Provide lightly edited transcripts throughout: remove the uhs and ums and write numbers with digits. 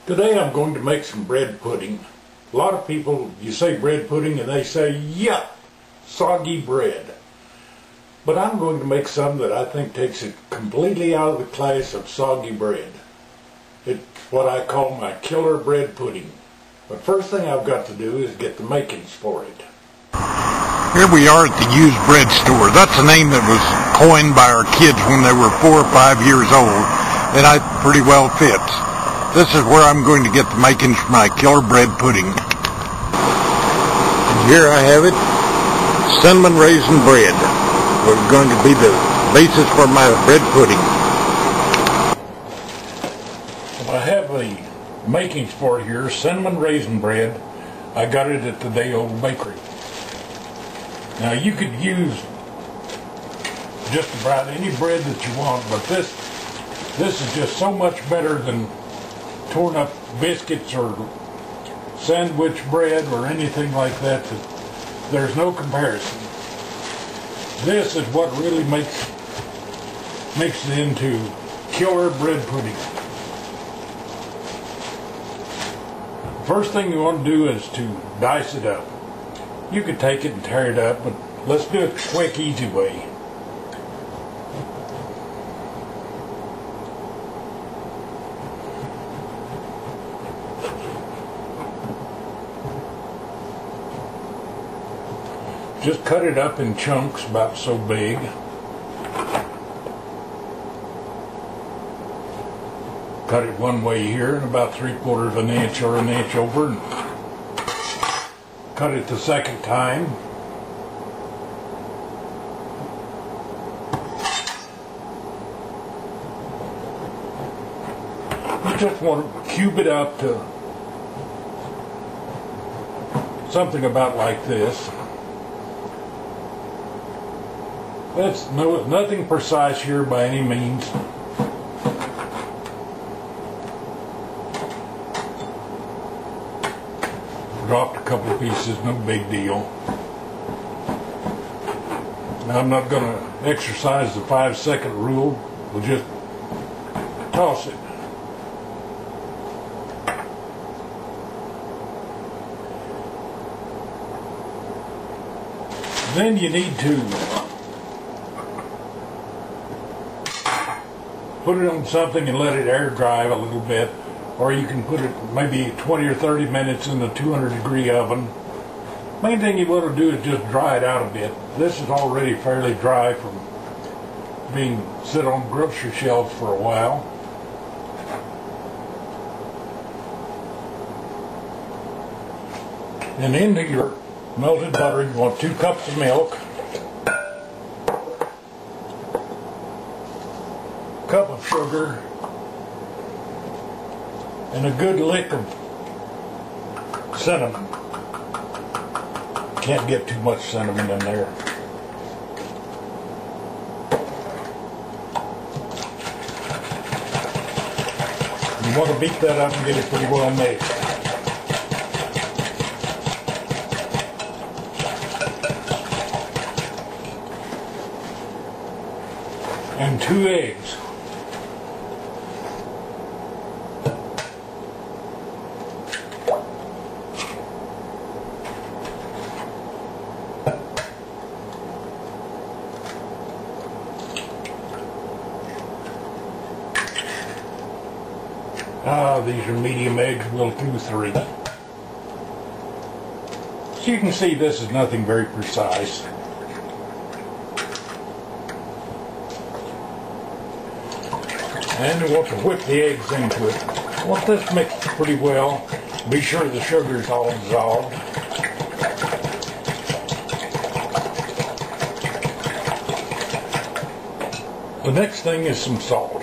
Today I'm going to make some bread pudding. A lot of people, you say bread pudding and they say, yuck, soggy bread. But I'm going to make some that I think takes it completely out of the class of soggy bread. It's what I call my killer bread pudding. But first thing I've got to do is get the makings for it. Here we are at the used bread store. That's a name that was coined by our kids when they were 4 or 5 years old, and it pretty well fits. This is where I'm going to get the makings for my killer bread pudding. And here I have it, cinnamon raisin bread. It's going to be the basis for my bread pudding. I have the makings for it here, cinnamon raisin bread. I got it at the Day Old Bakery. Now you could use just about any bread that you want, but this is just so much better than torn up biscuits or sandwich bread or anything like that, there's no comparison. This is what really makes it into killer bread pudding. First thing you want to do is to dice it up. You could take it and tear it up, but let's do it the quick, easy way. Just cut it up in chunks about so big. Cut it one way here and about 3/4 of an inch or an inch over. And cut it the second time. You just want to cube it up to something about like this. That's nothing precise here by any means. Dropped a couple of pieces, no big deal. Now I'm not going to exercise the 5-second rule. We'll just toss it. Then you need to put it on something and let it air dry a little bit, or you can put it maybe 20 or 30 minutes in the 200-degree oven. Main thing you want to do is just dry it out a bit. This is already fairly dry from being sit on grocery shelves for a while. And into your melted butter you want 2 cups of milk, cup of sugar, and a good lick of cinnamon. Can't get too much cinnamon in there. You want to beat that up and get it pretty well mixed. And 2 eggs. These are medium eggs, we'll do 3. So you can see this is nothing very precise. And you want to whip the eggs into it. Want this mixed pretty well. Be sure the sugar's all dissolved. The next thing is some salt.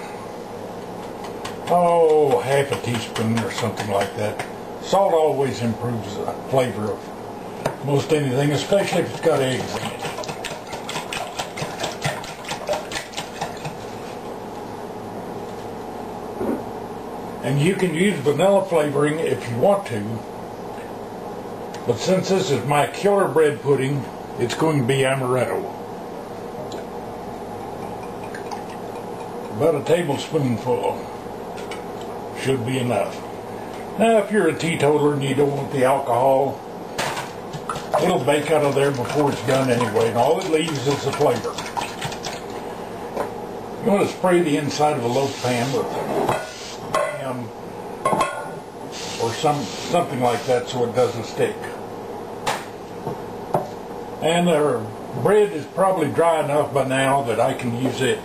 Oh, half a teaspoon or something like that. Salt always improves the flavor of most anything, especially if it's got eggs in it. And you can use vanilla flavoring if you want to, but since this is my killer bread pudding, it's going to be amaretto. About a tablespoonful should be enough. Now, if you're a teetotaler and you don't want the alcohol, it'll bake out of there before it's done anyway, and all it leaves is the flavor. You want to spray the inside of a loaf pan with ham or something like that so it doesn't stick. And our bread is probably dry enough by now that I can use it.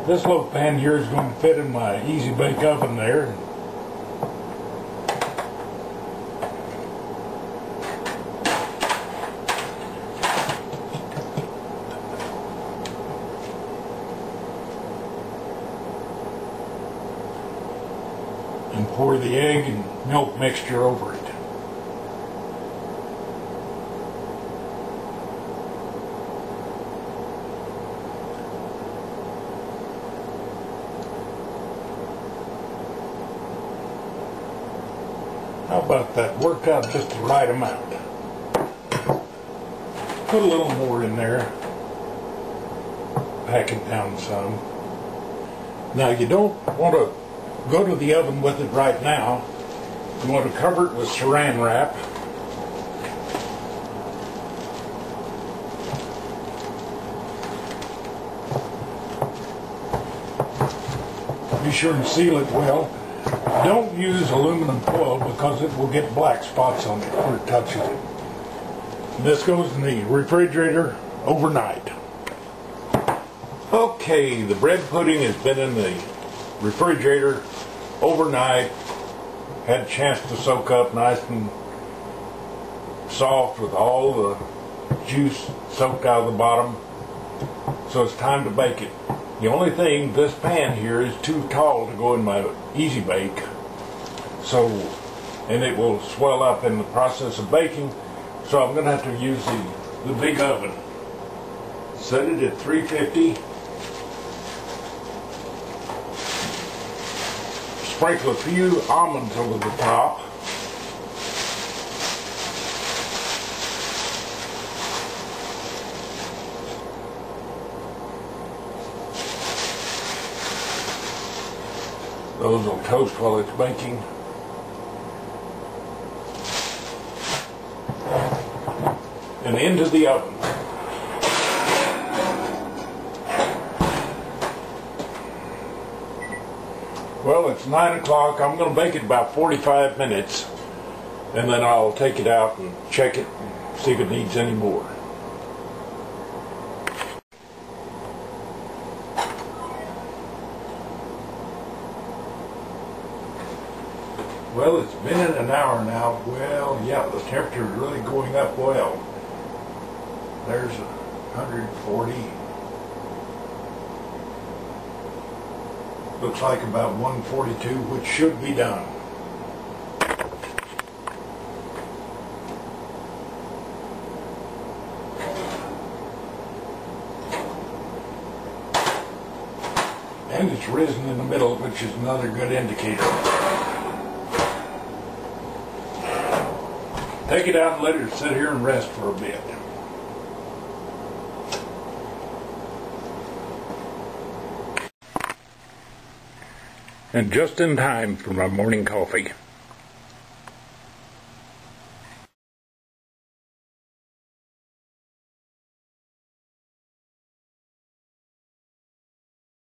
This loaf pan here is going to fit in my easy bake oven there. And pour the egg and milk mixture over it. How about that? Worked out just the right amount. Put a little more in there. Pack it down some. Now you don't want to go to the oven with it right now. You want to cover it with saran wrap. Be sure and seal it well. Don't use aluminum foil because it will get black spots on it where it touches it. And this goes in the refrigerator overnight. Okay, the bread pudding has been in the refrigerator overnight. Had a chance to soak up nice and soft with all the juice soaked out of the bottom. So it's time to bake it. The only thing, this pan here is too tall to go in my easy bake. So, and it will swell up in the process of baking. So I'm going to have to use the big oven. Set it at 350. Sprinkle a few almonds over the top. Those will toast while it's baking. And into the oven. Well, it's 9 o'clock. I'm going to bake it about 45 minutes. And then I'll take it out and check it and see if it needs any more. Well, it's been in an hour now. Well, yeah, the temperature is really going up well. There's 140. Looks like about 142, which should be done. And it's risen in the middle, which is another good indicator. Take it out and let it sit here and rest for a bit. And just in time for my morning coffee.